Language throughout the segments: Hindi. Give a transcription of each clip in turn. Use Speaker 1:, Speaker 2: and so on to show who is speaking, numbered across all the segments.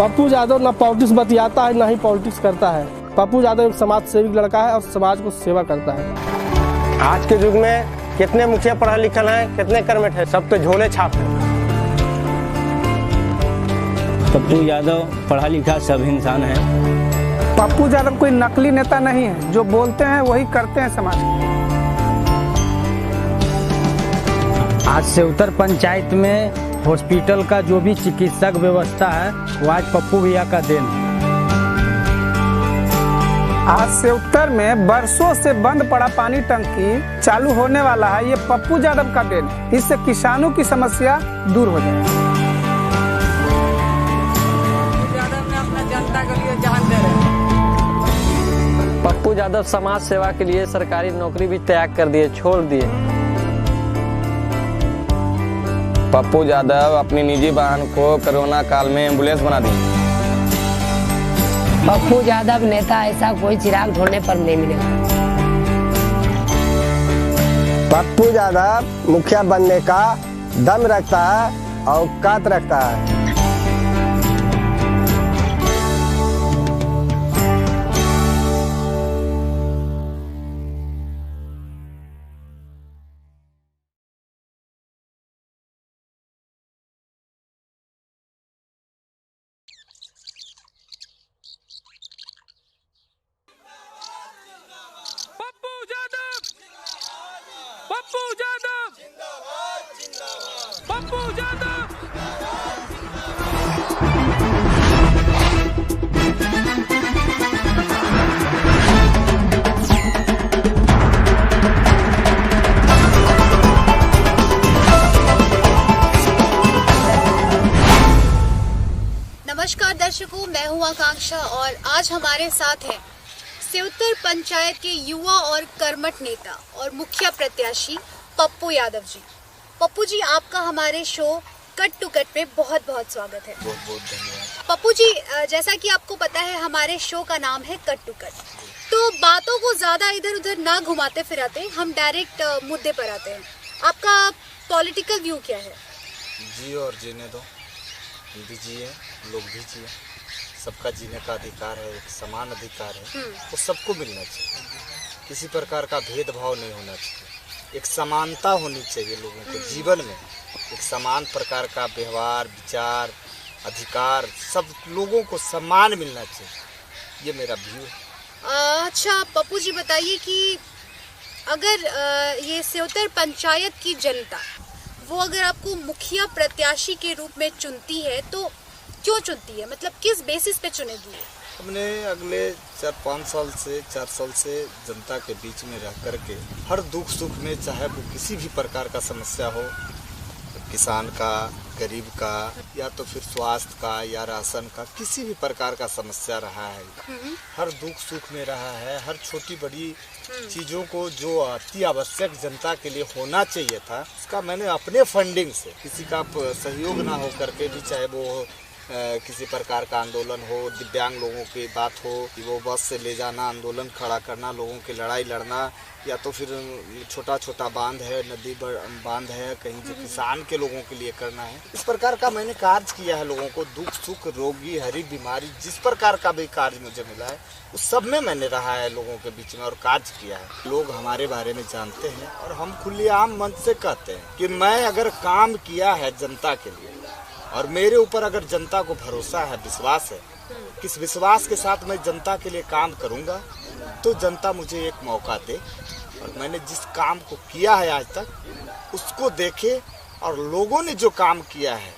Speaker 1: पप्पू यादव ना पॉलिटिक्स बतियाता है ना ही पॉलिटिक्स करता है। पप्पू यादव एक समाज सेविक लड़का है और समाज को सेवा करता है।
Speaker 2: आज के युग में कितने मुखिया पढ़ा लिखा है, कितने कर्मठ है, सब तो झोले छाप है।
Speaker 3: पप्पू यादव पढ़ा लिखा सब इंसान है।
Speaker 4: पप्पू यादव कोई नकली नेता नहीं है, जो बोलते हैं वही करते हैं समाज में।
Speaker 5: आज से उत्तर पंचायत में हॉस्पिटल का जो भी चिकित्सक व्यवस्था है वो आज पप्पू भैया का देन है।
Speaker 4: आज से उत्तर में बरसों से बंद पड़ा पानी टंकी चालू होने वाला है, ये पप्पू यादव का देन है। इससे किसानों की समस्या दूर हो जाएगी।
Speaker 6: यादव ने अपना जनता के लिए जान दे रहे हैं।
Speaker 2: पप्पू यादव समाज सेवा के लिए सरकारी नौकरी भी त्याग कर दिए, छोड़ दिए। पप्पू यादव अपनी निजी वाहन को कोरोना काल में एम्बुलेंस बना दी।
Speaker 7: पप्पू यादव नेता ऐसा कोई चिराग ढूंढने पर नहीं मिलेगा।
Speaker 2: पप्पू यादव मुखिया बनने का दम रखता है, औकात रखता है।
Speaker 8: पप्पू यादव पप्पू यादव
Speaker 9: नमस्कार दर्शकों, मैं हूं आकांक्षा और आज हमारे साथ हैं सेउतर पंचायत के युवा और कर्मठ नेता और मुखिया प्रत्याशी पप्पू यादव जी। पप्पू जी, आपका हमारे शो कट टू कट में बहुत बहुत स्वागत है।
Speaker 10: बहुत बहुत धन्यवाद।
Speaker 9: पप्पू जी, जैसा कि आपको पता है हमारे शो का नाम है कट टू कट, तो बातों को ज्यादा इधर उधर ना घुमाते फिराते हम डायरेक्ट मुद्दे पर आते हैं। आपका पॉलिटिकल व्यू क्या है?
Speaker 10: जिए और जीने दो, हम भी जिए, लोग भी जिए। सबका जीने का अधिकार है, एक समान अधिकार है, वो सबको मिलना चाहिए। किसी प्रकार का भेदभाव नहीं होना चाहिए, एक समानता होनी चाहिए लोगों को जीवन में। एक समान प्रकार का व्यवहार, विचार, अधिकार, सब लोगों को सम्मान मिलना चाहिए। ये मेरा व्यू है।
Speaker 9: अच्छा पप्पू जी, बताइए कि अगर ये सेउतर पंचायत की जनता वो अगर आपको मुखिया प्रत्याशी के रूप में चुनती है तो क्यों चुनती है, मतलब किस बेसिस पे चुनेगी?
Speaker 10: हमने अगले 4 साल से जनता के बीच में रह करके हर दुख सुख में, चाहे वो किसी भी प्रकार का समस्या हो, किसान का, गरीब का, या तो फिर स्वास्थ्य का या राशन का, किसी भी प्रकार का समस्या रहा है, हर दुख सुख में रहा है। हर छोटी बड़ी चीज़ों को जो अति आवश्यक जनता के लिए होना चाहिए था, उसका मैंने अपने फंडिंग से, किसी का सहयोग ना हो करके भी, चाहे वो किसी प्रकार का आंदोलन हो, दिव्यांग लोगों की बात हो कि वो बस से ले जाना, आंदोलन खड़ा करना, लोगों की लड़ाई लड़ना, या तो फिर छोटा छोटा बांध है, नदी बांध है, कहीं जो किसान के लोगों के लिए करना है, इस प्रकार का मैंने कार्य किया है। लोगों को दुख सुख, रोगी, हरी बीमारी, जिस प्रकार का भी कार्य मुझे मिला है उस सब में मैंने रहा है लोगों के बीच में और कार्य किया है। लोग हमारे बारे में जानते हैं और हम खुलेआम मन से कहते हैं कि मैं अगर काम किया है जनता के लिए और मेरे ऊपर अगर जनता को भरोसा है, विश्वास है, किस विश्वास के साथ मैं जनता के लिए काम करूंगा, तो जनता मुझे एक मौका दे और मैंने जिस काम को किया है आज तक उसको देखे और लोगों ने जो काम किया है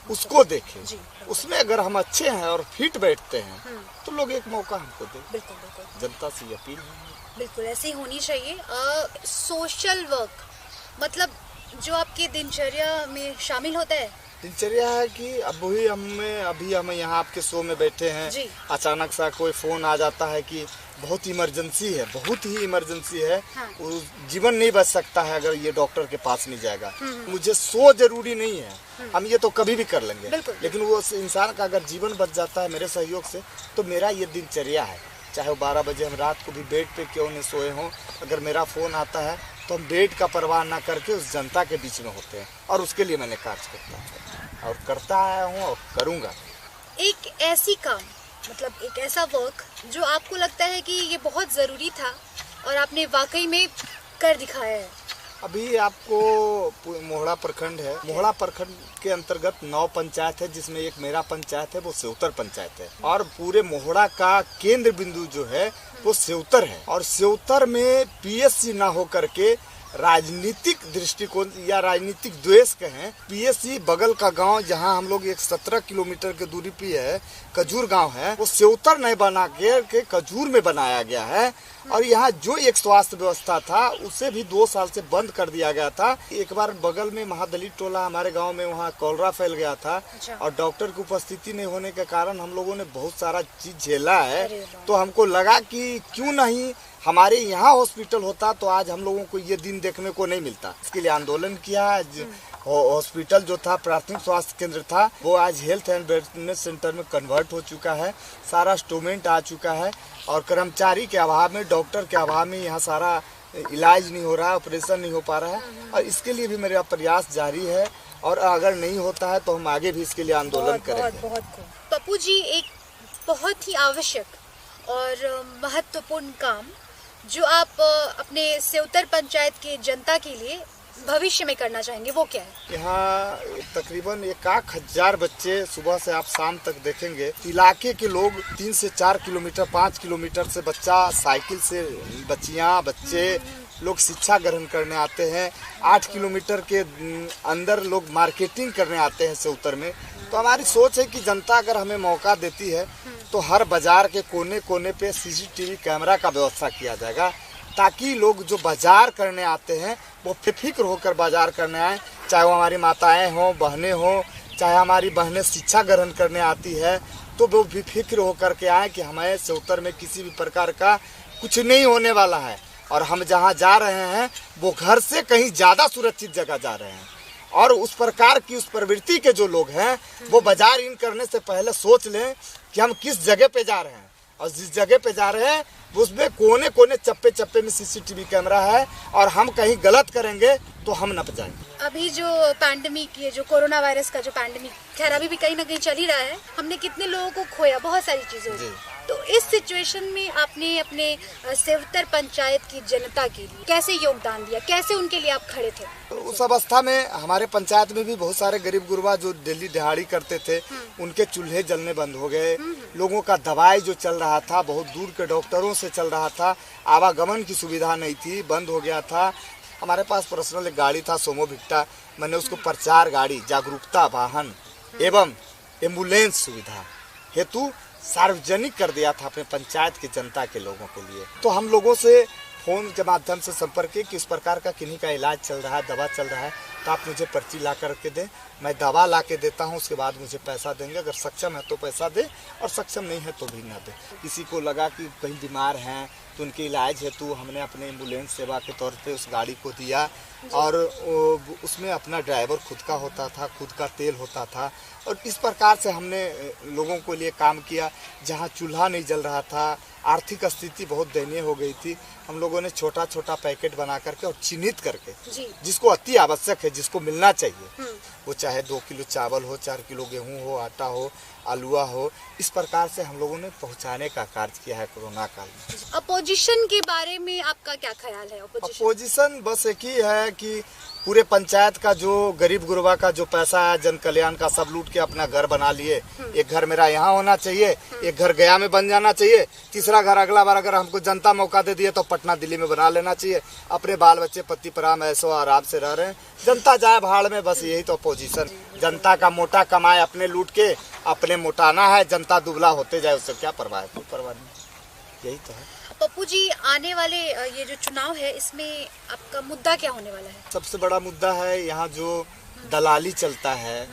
Speaker 10: उसको देखे। उसमें अगर हम अच्छे हैं और फिट बैठते हैं तो लोग एक मौका हमको दे।
Speaker 9: बिल्कुल बिल्कुल,
Speaker 10: जनता से अपील है।
Speaker 9: बिल्कुल ऐसी होनी चाहिए। सोशल वर्क मतलब जो आपके दिनचर्या में शामिल होता है?
Speaker 10: दिनचर्या है कि अभी हम यहाँ आपके शो में बैठे हैं, अचानक सा कोई फोन आ जाता है कि बहुत इमरजेंसी है, बहुत ही इमरजेंसी है, वो जीवन नहीं बच सकता है अगर ये डॉक्टर के पास नहीं जाएगा। मुझे शो जरूरी नहीं है, हम ये तो कभी भी कर लेंगे, लेकिन वो इंसान का अगर जीवन बच जाता है मेरे सहयोग से, तो मेरा ये दिनचर्या है। चाहे वो 12 बजे हम रात को भी बेड पे क्यों नहीं सोए हों, अगर मेरा फ़ोन आता है तो हम बेड का परवाह ना करके उस जनता के बीच में होते हैं और उसके लिए मैंने कार्य करता है और करता आया हूँ और करूँगा।
Speaker 9: एक ऐसी काम, मतलब एक ऐसा वर्क जो आपको लगता है कि ये बहुत ज़रूरी था और आपने वाकई में कर दिखाया है।
Speaker 10: अभी आपको मोहड़ा प्रखंड है, मोहड़ा प्रखंड के अंतर्गत 9 पंचायत है, जिसमें एक मेरा पंचायत है, वो सेवतर पंचायत है। और पूरे मोहड़ा का केंद्र बिंदु जो है वो सेवतर है। और सेवतर में पीएससी ना हो करके राजनीतिक दृष्टिकोण या राजनीतिक द्वेष कहें, पीएससी बगल का गांव जहां हम लोग 17 किलोमीटर की दूरी पे है, कजूर गांव है, वो सेवतर नहीं बना के कजूर में बनाया गया है। और यहाँ जो एक स्वास्थ्य व्यवस्था था उसे भी 2 साल से बंद कर दिया गया था। एक बार बगल में महादलित टोला हमारे गांव में, वहाँ कॉलरा फैल गया था और डॉक्टर की उपस्थिति नहीं होने के कारण हम लोगों ने बहुत सारा चीज झेला है। तो हमको लगा कि क्यों नहीं हमारे यहाँ हॉस्पिटल होता तो आज हम लोगों को ये दिन देखने को नहीं मिलता। इसके लिए आंदोलन किया। हॉस्पिटल जो था, प्राथमिक स्वास्थ्य केंद्र था, वो आज हेल्थ एंड वेलनेस सेंटर में कन्वर्ट हो चुका है। सारा इंस्ट्रूमेंट आ चुका है और कर्मचारी के अभाव में, डॉक्टर के अभाव में यहाँ सारा इलाज नहीं हो रहा है, ऑपरेशन नहीं हो पा रहा है। और इसके लिए भी मेरा प्रयास जारी है और अगर नहीं होता है तो हम आगे भी इसके लिए आंदोलन करेंगे।
Speaker 9: पप्पू जी, एक बहुत ही आवश्यक और महत्वपूर्ण काम जो आप अपने सेवतर पंचायत के जनता के लिए भविष्य में करना चाहेंगे, वो क्या है?
Speaker 10: यहाँ तकरीबन 1,000 बच्चे सुबह से आप शाम तक देखेंगे। इलाके के लोग 3 से 4 किलोमीटर 5 किलोमीटर से बच्चा साइकिल से, बच्चे लोग शिक्षा ग्रहण करने आते हैं। 8 किलोमीटर के अंदर लोग मार्केटिंग करने आते हैं सेवतर में। तो हमारी सोच है कि जनता अगर हमें मौका देती है तो हर बाजार के कोने कोने पे सीसीटीवी कैमरा का व्यवस्था किया जाएगा, ताकि लोग जो बाजार करने आते हैं वो बेफिक्र होकर बाजार करने आए। चाहे वो हमारी माताएं हों, बहनें हों, चाहे हमारी बहनें शिक्षा ग्रहण करने आती है, तो वो बेफिक्र होकर के आए कि हमें सेवतर में किसी भी प्रकार का कुछ नहीं होने वाला है और हम जहाँ जा रहे हैं वो घर से कहीं ज़्यादा सुरक्षित जगह जा रहे हैं। और उस प्रकार की उस प्रवृत्ति के जो लोग हैं वो बाजार इन करने से पहले सोच लें कि हम किस जगह पे जा रहे हैं, और जिस जगह पे जा रहे हैं उसमें कोने कोने चप्पे चप्पे में सीसीटीवी कैमरा है और हम कहीं गलत करेंगे तो हम नप जाएंगे।
Speaker 9: अभी जो पैंडेमिक, ये जो कोरोना वायरस का जो पैंडेमिक, खैर अभी भी कहीं ना कहीं चल ही रहा है, हमने कितने लोगों को खोया, बहुत सारी चीजें। तो इस सिचुएशन में आपने अपने सेवतर पंचायत की जनता के लिए कैसे योगदान दिया, कैसे उनके लिए आप खड़े थे?
Speaker 10: तो उस अवस्था में हमारे पंचायत में भी बहुत सारे गरीब गुरबा जो डेली दिहाड़ी करते थे, उनके चूल्हे जलने बंद हो गए। लोगों का दवाई जो चल रहा था बहुत दूर के डॉक्टरों से चल रहा था, आवागमन की सुविधा नहीं थी, बंद हो गया था। हमारे पास पर्सनल एक गाड़ी था, सोमो विक्टा, मैंने उसको प्रचार गाड़ी, जागरूकता वाहन एवं एम्बुलेंस सुविधा हेतु सार्वजनिक कर दिया था अपने पंचायत की जनता के लोगों के लिए। तो हम लोगों से फोन के माध्यम से संपर्क किए कि इस प्रकार का किन्हीं का इलाज चल रहा है, दवा चल रहा है, तो आप मुझे पर्ची ला करके दें, मैं दवा ला के देता हूँ, उसके बाद मुझे पैसा देंगे। अगर सक्षम है तो पैसा दे और सक्षम नहीं है तो भी ना दे। किसी को लगा कि कहीं बीमार हैं तो उनके इलाज हेतु हमने अपने एम्बुलेंस सेवा के तौर पे उस गाड़ी को दिया और उसमें अपना ड्राइवर खुद का होता था, खुद का तेल होता था। और इस प्रकार से हमने लोगों के लिए काम किया। जहाँ चूल्हा नहीं जल रहा था, आर्थिक स्थिति बहुत दयनीय हो गई थी, हम लोगों ने छोटा छोटा पैकेट बना करके और चिन्हित करके जिसको अति आवश्यक है, जिसको मिलना चाहिए, वो चाहे 2 किलो चावल हो, 4 किलो गेहूं हो, आटा हो, आलूआ हो, इस प्रकार से हम लोगों ने पहुंचाने का कार्य किया है कोरोना काल में।
Speaker 9: अपोजिशन के बारे में आपका क्या ख्याल है?
Speaker 10: अपोजिशन बस एक ही है कि पूरे पंचायत का जो गरीब गुरबा का जो पैसा है जन कल्याण का सब लूट के अपना घर बना लिए। एक घर मेरा यहाँ होना चाहिए, एक घर गया में बन जाना चाहिए, तीसरा घर अगला बार अगर हमको जनता मौका दे दिए तो पटना दिल्ली में बना लेना चाहिए। अपने बाल बच्चे पति पराम ऐसो आराम से रह रहे हैं, जनता जाए भाड़ में। बस यही तो अपोजिशन, जनता का मोटा कमाए अपने लूट के अपने मोटाना है, जनता दुबला होते जाए, उससे क्या परवाह है? कोई परवाह नहीं। यही तो है।
Speaker 9: पप्पू जी, आने वाले ये जो चुनाव है इसमें आपका मुद्दा क्या होने वाला है?
Speaker 10: सबसे बड़ा मुद्दा है यहाँ जो दलाली चलता है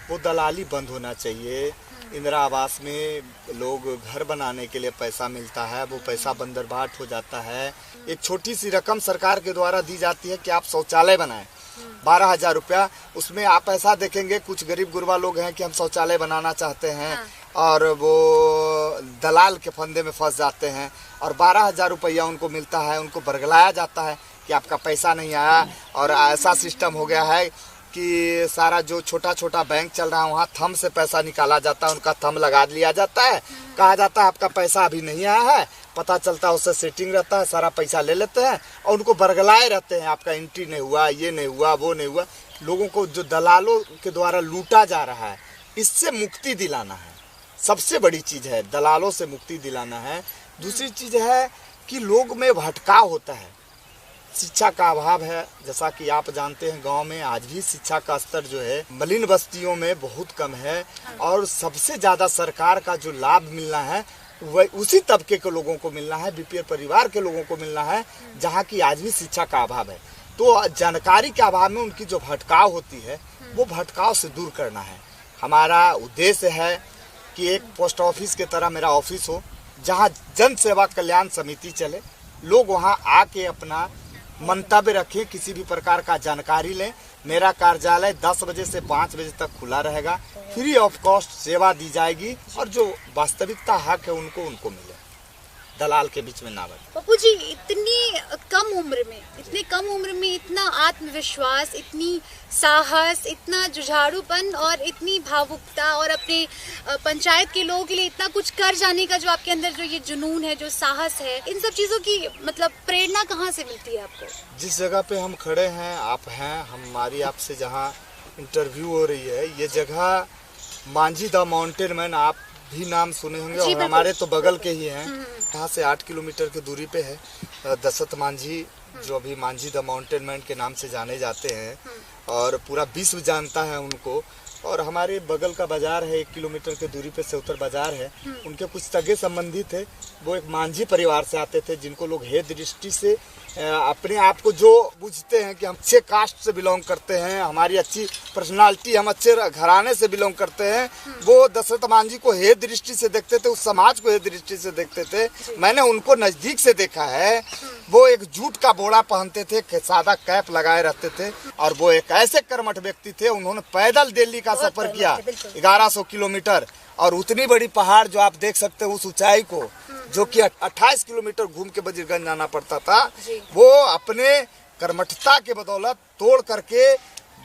Speaker 10: वो दलाली बंद होना चाहिए। इंदिरा आवास में लोग घर बनाने के लिए पैसा मिलता है, वो पैसा बंदरबाट हो जाता है। एक छोटी सी रकम सरकार के द्वारा दी जाती है कि आप शौचालय बनाएं, 12,000 रुपया। उसमें आप ऐसा देखेंगे कुछ गरीब गुरबा लोग हैं कि हम शौचालय बनाना चाहते हैं और वो दलाल के फंदे में फंस जाते हैं और 12,000 रुपया उनको मिलता है। उनको बरगलाया जाता है कि आपका पैसा नहीं आया और ऐसा सिस्टम हो गया है कि सारा जो छोटा छोटा बैंक चल रहा है वहाँ थंब से पैसा निकाला जाता है, उनका थंब लगा लिया जाता है, कहा जाता है आपका पैसा अभी नहीं आया है, पता चलता है उससे सेटिंग रहता है, सारा पैसा ले लेते हैं और उनको बरगलाए रहते हैं, आपका एंट्री नहीं हुआ, ये नहीं हुआ, वो नहीं हुआ। लोगों को जो दलालों के द्वारा लूटा जा रहा है, इससे मुक्ति दिलाना है, सबसे बड़ी चीज़ है, दलालों से मुक्ति दिलाना है। दूसरी चीज़ है कि लोग में भटकाव होता है, शिक्षा का अभाव है। जैसा कि आप जानते हैं गांव में आज भी शिक्षा का स्तर जो है मलिन बस्तियों में बहुत कम है और सबसे ज़्यादा सरकार का जो लाभ मिलना है वह उसी तबके के लोगों को मिलना है, बीपीएल परिवार के लोगों को मिलना है, जहां की आज भी शिक्षा का अभाव है। तो जानकारी के अभाव में उनकी जो भटकाव होती है वो भटकाव से दूर करना है। हमारा उद्देश्य है कि एक पोस्ट ऑफिस के तरह मेरा ऑफिस हो, जहां जन सेवा कल्याण समिति चले, लोग वहां आके अपना मंतव्य रखें, किसी भी प्रकार का जानकारी लें। मेरा कार्यालय 10 बजे से 5 बजे तक खुला रहेगा, फ्री ऑफ कॉस्ट सेवा दी जाएगी और जो वास्तविकता हक है उनको मिले, दलाल के बीच में ना बने।
Speaker 9: पप्पू जी, इतनी कम उम्र में इतना आत्मविश्वास, इतनी साहस, इतना जुझारूपन और इतनी भावुकता और अपने पंचायत के लोगों के लिए इतना कुछ कर जाने का जो आपके अंदर जो ये जुनून है, जो साहस है, इन सब चीजों की मतलब प्रेरणा कहाँ से मिलती है आपको?
Speaker 10: जिस जगह पे हम खड़े हैं, आप हैं, हमारी आपसे जहाँ इंटरव्यू हो रही है, ये जगह मांझी द माउंटेन मैन, आप भी नाम सुने होंगे और हमारे तो बगल के ही हैं। यहाँ से 8 किलोमीटर की दूरी पे है दशरथ मांझी, जो अभी मांझी द माउंटेन मैन के नाम से जाने जाते हैं और पूरा विश्व जानता है उनको। और हमारे बगल का बाजार है, 1 किलोमीटर की दूरी पे सेउतर बाजार है। उनके कुछ सगे संबंधी थे, वो एक मांझी परिवार से आते थे, जिनको लोग हे दृष्टि से अपने आप को जो बुझते हैं कि हम अच्छे कास्ट से बिलोंग करते हैं, हमारी अच्छी पर्सनालिटी, हम अच्छे घराने से बिलोंग करते हैं, वो दशरथ मांझी को हे दृष्टि से देखते थे, उस समाज को हे दृष्टि से देखते थे। मैंने उनको नजदीक से देखा है। वो एक जूट का बोरा पहनते थे, सादा कैप लगाए रहते थे और वो एक ऐसे कर्मठ व्यक्ति थे, उन्होंने पैदल दिल्ली का सफर किया 1100 किलोमीटर और उतनी बड़ी पहाड़ जो आप देख सकते हैं, उस ऊंचाई को, जो कि 28 किलोमीटर घूम के बजीरगंज जाना पड़ता था, वो अपने कर्मठता के बदौलत तोड़ करके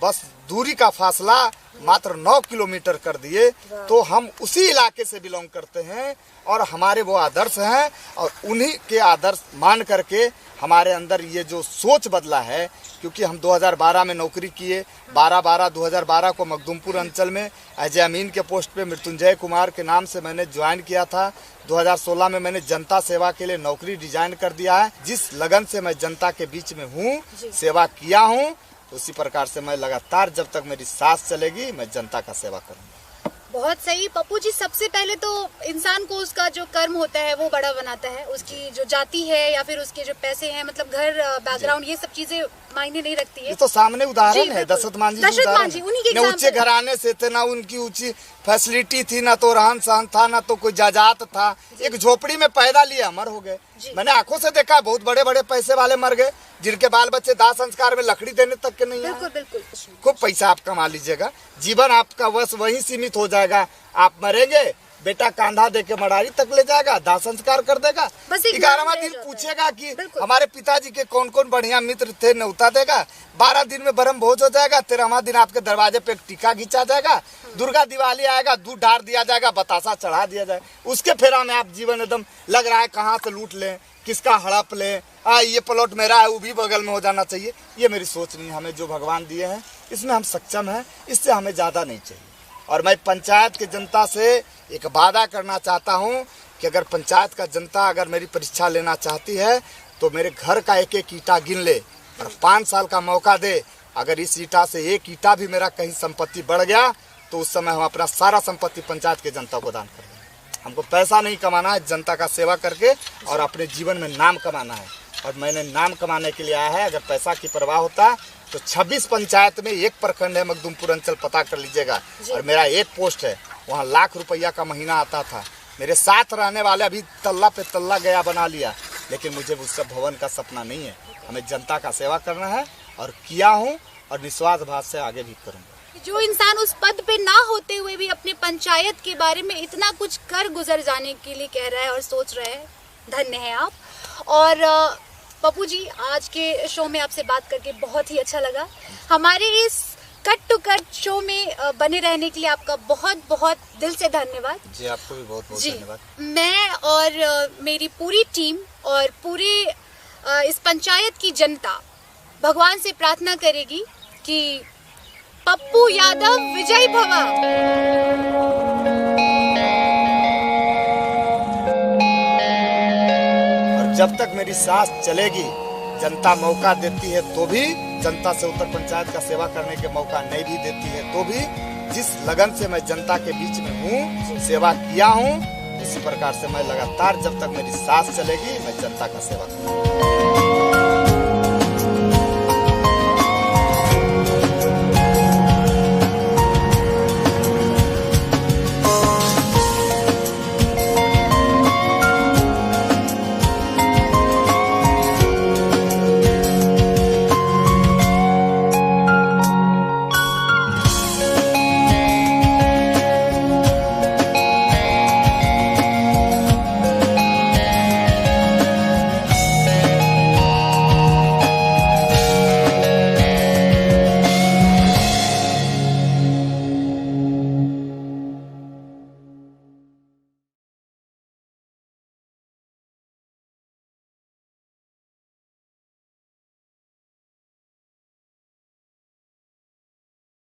Speaker 10: बस दूरी का फासला मात्र 9 किलोमीटर कर दिए। तो हम उसी इलाके से बिलोंग करते हैं और हमारे वो आदर्श हैं और उन्हीं के आदर्श मान करके हमारे अंदर ये जो सोच बदला है, क्योंकि हम 2012 में नौकरी किए, 12/12/2012 को मखदुमपुर अंचल में एज अमीन के पोस्ट पे मृत्युंजय कुमार के नाम से मैंने ज्वाइन किया था। 2016 में मैंने जनता सेवा के लिए नौकरी डिजाइन कर दिया है। जिस लगन से मैं जनता के बीच में हूँ, सेवा किया हूँ, उसी प्रकार से मैं लगातार जब तक मेरी सांस चलेगी मैं जनता का सेवा करूँगा।
Speaker 9: बहुत सही पप्पू जी। सबसे पहले तो इंसान को उसका जो कर्म होता है वो बड़ा बनाता है, उसकी जो जाति है या फिर उसके जो पैसे हैं, मतलब घर, बैकग्राउंड, ये सब चीजें मायने नहीं रखती है।
Speaker 10: ये तो सामने उदाहरण है, दशरथ मांझी
Speaker 9: उन्हीं के
Speaker 10: ऊंचे घराने से थे, ना उनकी ऊंची फैसिलिटी थी, ना तो रहन सहन था, ना तो कोई जायदाद था। एक झोपड़ी में पैदा लिए अमर हो गए। मैंने आंखों से देखा, बहुत बड़े बड़े पैसे वाले मर गए, जिनके बाल बच्चे दाह संस्कार में लकड़ी देने तक के नहीं है।
Speaker 9: बिल्कुल।
Speaker 10: खूब पैसा आप कमा लीजिएगा, जीवन आपका बस वहीं सीमित हो जाएगा। आप मरेंगे, बेटा कांधा दे के मड़ारी तक ले जाएगा, दाह संस्कार कर देगा, 11वां दिन पूछेगा कि हमारे पिताजी के कौन कौन बढ़िया मित्र थे, न्योता देगा। 12 दिन में ब्रह्म भोज हो जाएगा, 13वां दिन आपके दरवाजे पे एक टीका खींचा जाएगा, दुर्गा दिवाली आएगा, दूध ढार दिया जाएगा, बतासा चढ़ा दिया जाएगा। उसके फेरा में आप जीवन एकदम लग रहा है कहाँ से लूट लें, किसका हड़प लें, ये प्लॉट मेरा है, वो भी बगल में हो जाना चाहिए। ये मेरी सोच नहीं है। हमें जो भगवान दिए हैं इसमें हम सक्षम हैं, इससे हमें ज़्यादा नहीं चाहिए। और मैं पंचायत की जनता से एक वादा करना चाहता हूं कि अगर पंचायत का जनता अगर मेरी परीक्षा लेना चाहती है तो मेरे घर का एक एक ईंटा गिन ले और 5 साल का मौका दे। अगर इस ईंटा से एक ईंटा भी मेरा कहीं संपत्ति बढ़ गया तो उस समय हम अपना सारा संपत्ति पंचायत के जनता को दान कर देंगे। हमको पैसा नहीं कमाना है, जनता का सेवा करके और अपने जीवन में नाम कमाना है। और मैंने नाम कमाने के लिए आया है। अगर पैसा की परवाह होता तो 26 पंचायत में 1 प्रखंड है मखदुमपुर अंचल, पता कर लीजिएगा। और मेरा 1 पोस्ट है, वहाँ लाख रुपया का महीना आता था। मेरे साथ रहने वाले अभी तल्ला पे तल्ला गया बना लिया, लेकिन मुझे उस सब भवन का सपना नहीं है। हमें जनता का सेवा करना है और किया हूँ और निस्वार्थ भाव से आगे भी करूँगा।
Speaker 9: जो इंसान उस पद पे ना होते हुए भी अपने पंचायत के बारे में इतना कुछ कर गुजर जाने के लिए कह रहा है और सोच रहा है, धन्य है आप। और पप्पू जी, आज के शो में आपसे बात करके बहुत ही अच्छा लगा। हमारे इस कट टू कट शो में बने रहने के लिए आपका बहुत बहुत दिल से धन्यवाद।
Speaker 10: जी आपको भी बहुत बहुत
Speaker 9: जी
Speaker 10: धन्यवाद।
Speaker 9: मैं और मेरी पूरी टीम और पूरे इस पंचायत की जनता भगवान से प्रार्थना करेगी कि पप्पू यादव विजयी भव।
Speaker 10: और जब तक मेरी सांस चलेगी, जनता मौका देती है तो भी, जनता से उत्तर पंचायत का सेवा करने के मौका नहीं भी देती है तो भी, जिस लगन से मैं जनता के बीच में हूँ, सेवा किया हूँ, उसी प्रकार से मैं लगातार जब तक मेरी सांस चलेगी मैं जनता का सेवा करूँगा।